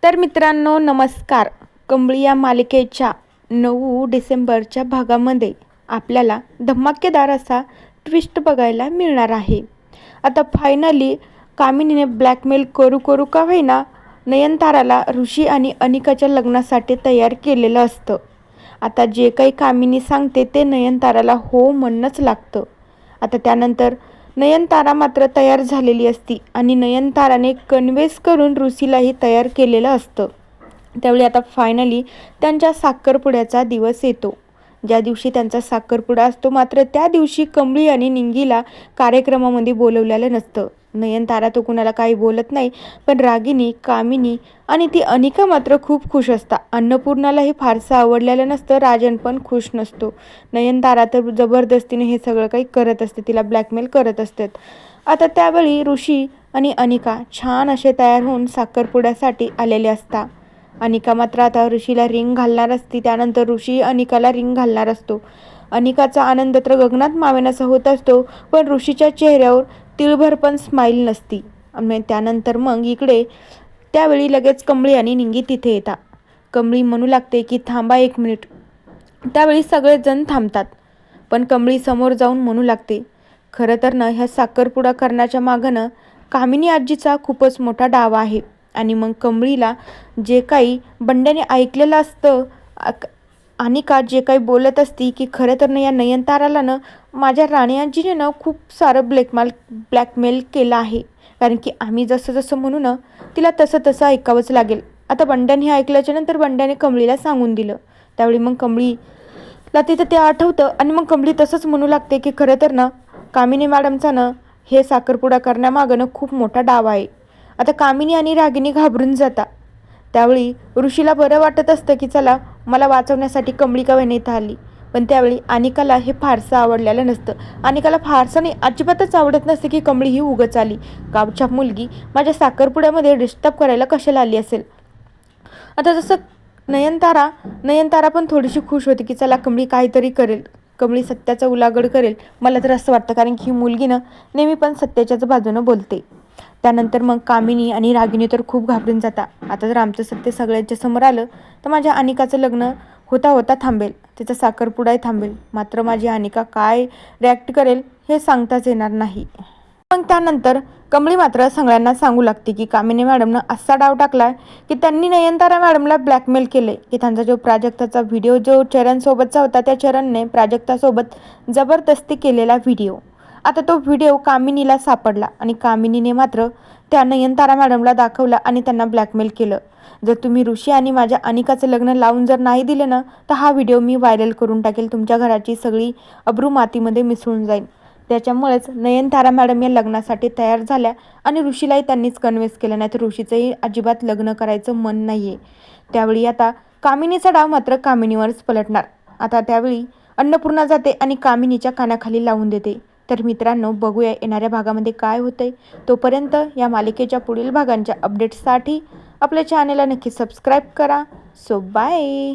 तर मित्रांनो नमस्कार. कंबळी या मालिकेच्या 9 डिसेंबरच्या भागामध्ये आपल्याला धमाकेदार असा ट्विस्ट बघायला मिळणार आहे. आता फायनली कामिनीने ब्लॅकमेल करू का होईना नयनताराला ऋषी आणि अनिकाच्या लग्नासाठी तयार केलेलं असतं. आता जे काही कामिनी सांगते ते नयनताराला हो म्हणणंच लागतं. आता त्यानंतर नयनतारा मात्र तयार झालेली असती आणि नयनताराने कन्व्हेन्स करून ऋषीलाही तयार केलेलं असतं. त्यावेळी आता फायनली त्यांच्या साखरपुड्याचा दिवस येतो. ज्या दिवशी त्यांचा साखरपुडा असतो मात्र त्या दिवशी कंबळी आणि निंगीला कार्यक्रमामध्ये बोलवलेलं नसतं. नयनतारा तो कुणाला काही बोलत नाही, पण रागिनी, कामिनी आणि ती अनिका मात्र खूप खुश असतात. अन्नपूर्णालाही फारसं आवडलेलं नसतं, राजन पण खुश नसतो. नयनतारा तर जबरदस्तीने हे सगळं काही करत असते, तिला ब्लॅकमेल करत असतात. आता त्यावेळी ऋषी आणि अनिका छान असे तयार होऊन साखरपुड्यासाठी आलेले असतात. अनिका मात्र आता ऋषीला रिंग घालणार असती, त्यानंतर ऋषी अनिकाला रिंग घालणार असतो. अनिकाचा आनंद तर गगनात मावेनासा होत असतो, पण ऋषीच्या चेहऱ्यावर तिळभर पण स्माईल नसती. आणि त्यानंतर मग इकडे त्यावेळी लगेच कंबळी आणि निंगी तिथे येतात. कंबळी म्हणू लागते की थांबा 1 मिनिट. त्यावेळी सगळेजण थांबतात, पण कंबळी समोर जाऊन म्हणू लागते, खरं तर ना ह्या साखरपुडा करण्याच्या मागं कामिनी आजीचा खूपच मोठा डाव आहे. आणि मग कंबळीला जे काही बंड्याने ऐकलेलं असतं, अनिका जे काही बोलत असती की खरं तर ना या नयनताराला ना माझ्या राणी आजीने ना खूप सारं ब्लॅकमेल केलं आहे, कारण की आम्ही जसं म्हणू ना तिला तसं ऐकावंच लागेल. आता बंड्याने हे ऐकल्याच्या नंतर बंड्याने कंबळीला सांगून दिलं. त्यावेळी मग कंबळीला तिथं ते आठवतं आणि मग कंबळी तसंच म्हणू लागते की खरं तर ना कामिनी मॅडमचा ना हे साखरपुडा करण्यामागं ना खूप मोठा डाव आहे. आता कामिनी आणि रागिनी घाबरून जातात. त्यावेळी ऋषीला बरं वाटत असतं की चला मला वाचवण्यासाठी कंबळी का वेळी इथं आली. पण त्यावेळी अनिकाला हे फारसं आवडलेलं नसतं. अनिकाला फारसं नाही, अजिबातच आवडत नसते की कंबळी ही उगाच आली. गावच्या मुलगी माझ्या साखरपुड्यामध्ये डिस्टर्ब करायला कशाला आली असेल. आता जसं नयनतारा पण थोडीशी खुश होती की चला कंबळी काहीतरी करेल, कंबळी सत्याचा उलागड करेल. मला तर असं वाटतं, कारण की ही मुलगी ना नेहमी पण सत्याच्याच बाजूनं बोलते. त्यानंतर मग कामिनी आणि रागिनी तर खूप घाबरून जातात. आता जर आमचं सत्य सगळ्यांच्या समोर आलं तर माझ्या अनिकाचं लग्न होता थांबेल, तिचा साखरपुडाही थांबेल. मात्र माझी अनिका काय रिॲक्ट करेल हे सांगताच येणार नाही. मग त्यानंतर कंबळी मात्र सगळ्यांना सांगू लागते की कामिनी मॅडमनं असा डाव टाकला की त्यांनी नयनतारा मॅडमला ब्लॅकमेल केले, की त्यांचा जो प्राजक्ताचा व्हिडिओ जो चरणसोबतचा होता त्या चरणने प्राजक्तासोबत जबरदस्ती केलेला व्हिडिओ, आता तो व्हिडिओ कामिनीला सापडला आणि कामिनीने मात्र त्या नयनतारा मॅडमला दाखवला आणि त्यांना ब्लॅकमेल केलं. जर तुम्ही ऋषी आणि माझ्या अनिकाचं लग्न लावून जर नाही दिलं ना तर हा व्हिडिओ मी व्हायरल करून टाकेल, तुमच्या घराची सगळी अब्रू मातीमध्ये मिसळून जाईल. त्याच्यामुळेच नयनतारा मॅडम या लग्नासाठी तयार झाल्या आणि ऋषीलाही त्यांनीच कन्व्हिन्स केलं, नाही तर ऋषीचंही अजिबात लग्न करायचं मन नाही आहे. त्यावेळी आता कामिनीचा डाव मात्र कामिनीवरच पलटणार. आता त्यावेळी अन्नपूर्णा जाते आणि कामिनीच्या कानाखाली लावून देते. तर मित्रांनो बघूया येणाऱ्या भागामध्ये काय होतंय. तोपर्यंत या मालिकेच्या पुढील भागांच्या अपडेट्ससाठी आपल्या चॅनेलला नक्की सबस्क्राईब करा. So bye.